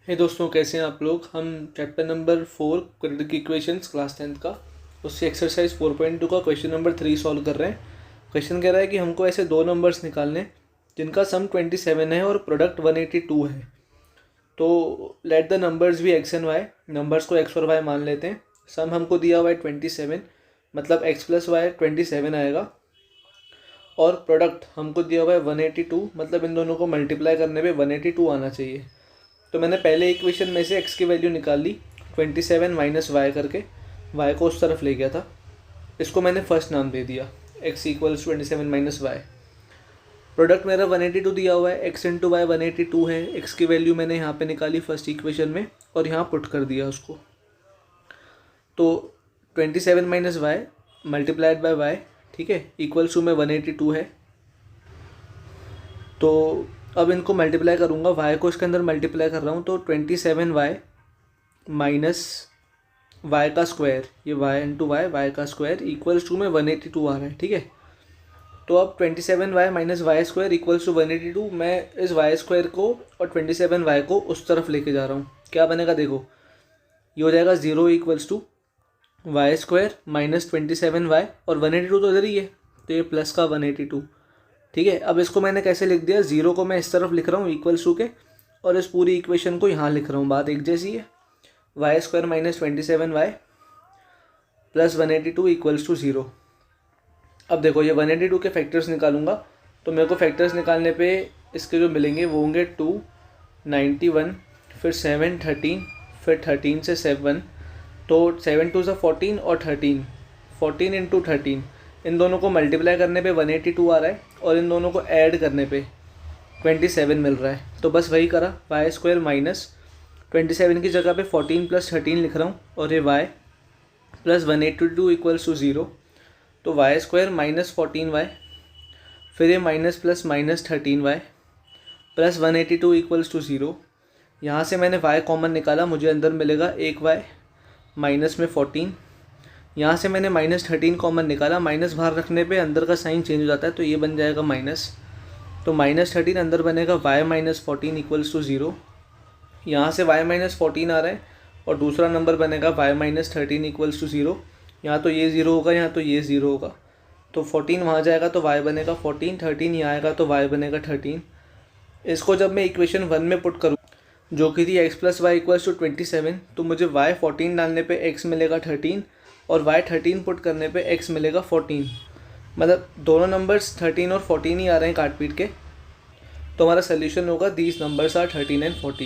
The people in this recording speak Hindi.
हे दोस्तों, कैसे हैं आप लोग। हम chapter number 4 quadratic equations class 10th का उससे एक्सरसाइज 4.2 का क्वेश्चन नंबर 3 सॉल्व कर रहे हैं। क्वेश्चन कह रहा है कि हमको ऐसे दो नंबर्स निकालने जिनका सम 27 है और प्रोडक्ट 182 है। तो लेट द नंबर्स भी एक्स एंड वाई, नंबर्स को एक्स और वाई मान लेते हैं। सम हमको दिया हुआ है 27, मतलब एक्स प्लस वाई 27 आएगा, और प्रोडक्ट हमको दिया हुआ है 182, मतलब इन दोनों को मल्टीप्लाई करने पे 182 आना चाहिए। तो मैंने पहले इक्वेशन में से x की वैल्यू निकाल ली 27 माइनस वाई करके, y को उस तरफ ले गया था। इसको मैंने फर्स्ट नाम दे दिया x equals 27 minus Y. Product मेरा 182 दिया हुआ है, x इंटू वाई 182 है। x की वैल्यू मैंने यहाँ पे निकाली फर्स्ट इक्वेशन में और यहाँ पुट कर दिया उसको। तो 27 minus Y multiplied by Y, ठीक है, इक्वल्स टू में 182 है। तो अब इनको मल्टीप्लाई करूँगा, y को इसके अंदर मल्टीप्लाई कर रहा हूँ, तो 27y माइनस वाई का स्क्वायर, ये y इंटू वाई का स्क्वायर इक्वल्स टू में 182 आ रहा है, ठीक है। तो अब 27y minus Y square equals to 182, मैं इस y स्क्वायर को और 27y को उस तरफ लेके जा रहा हूँ। क्या बनेगा देखो, ये हो जाएगा 0 equals to Y square minus 27y, और 182 तो इधर ही है, तो ये प्लस का 182, ठीक है। अब इसको मैंने कैसे लिख दिया, 0 को मैं इस तरफ लिख रहा हूँ इक्वल्स टू के, और इस पूरी इक्वेशन को यहाँ लिख रहा हूँ। बात एक जैसी है, Y square minus 27y plus 182 equals to 0। अब देखो, ये 182 के फैक्टर्स निकालूंगा, तो मेरे को फैक्टर्स निकालने पे इसके जो मिलेंगे वो होंगे 2, 91, फिर 7, 13, फिर 13 से 7, तो 7 2 सा 14 और 14 इंटू 13, इन दोनों को मल्टीप्लाई करने पे 182 आ रहा है, और इन दोनों को ऐड करने पे 27 मिल रहा है। तो बस वही करा, वाई स्क्वायर माइनस 27 की जगह पे 14 प्लस 13 लिख रहा हूँ, और ये y प्लस 182 इक्वल्स टू 0। तो वाई स्क्वायर माइनस 14y, फिर ये minus plus minus 13y plus 182 equals to 0। यहाँ से मैंने y कॉमन निकाला, मुझे अंदर मिलेगा 1y माइनस में 14। यहाँ से मैंने माइनस 13 कॉमन निकाला, माइनस बाहर रखने पे अंदर का साइन चेंज हो जाता है, तो ये बन जाएगा माइनस। तो माइनस 13 अंदर बनेगा y माइनस 14 इक्वल्स टू 0। यहाँ से y माइनस 14 आ रहा है, और दूसरा नंबर बनेगा y माइनस 13 इक्वल्स टू 0। यहाँ तो ये 0 होगा, यहाँ तो ये 0 होगा, तो 14 वहाँ जाएगा तो y बनेगा 14, 13 यहाँ आएगा तो y बनेगा 13। इसको जब मैं इक्वेशन 1 में पुट करूँ, जो कि थी x plus Y equals to 27, तो मुझे y 14 डालने पे x मिलेगा 13, और y 13 पुट करने पे x मिलेगा 14। मतलब दोनों नंबर्स 13 और 14 ही आ रहे हैं काट पीट के। तो हमारा सोल्यूशन होगा, दीज नंबर्स आर 13 एंड 14।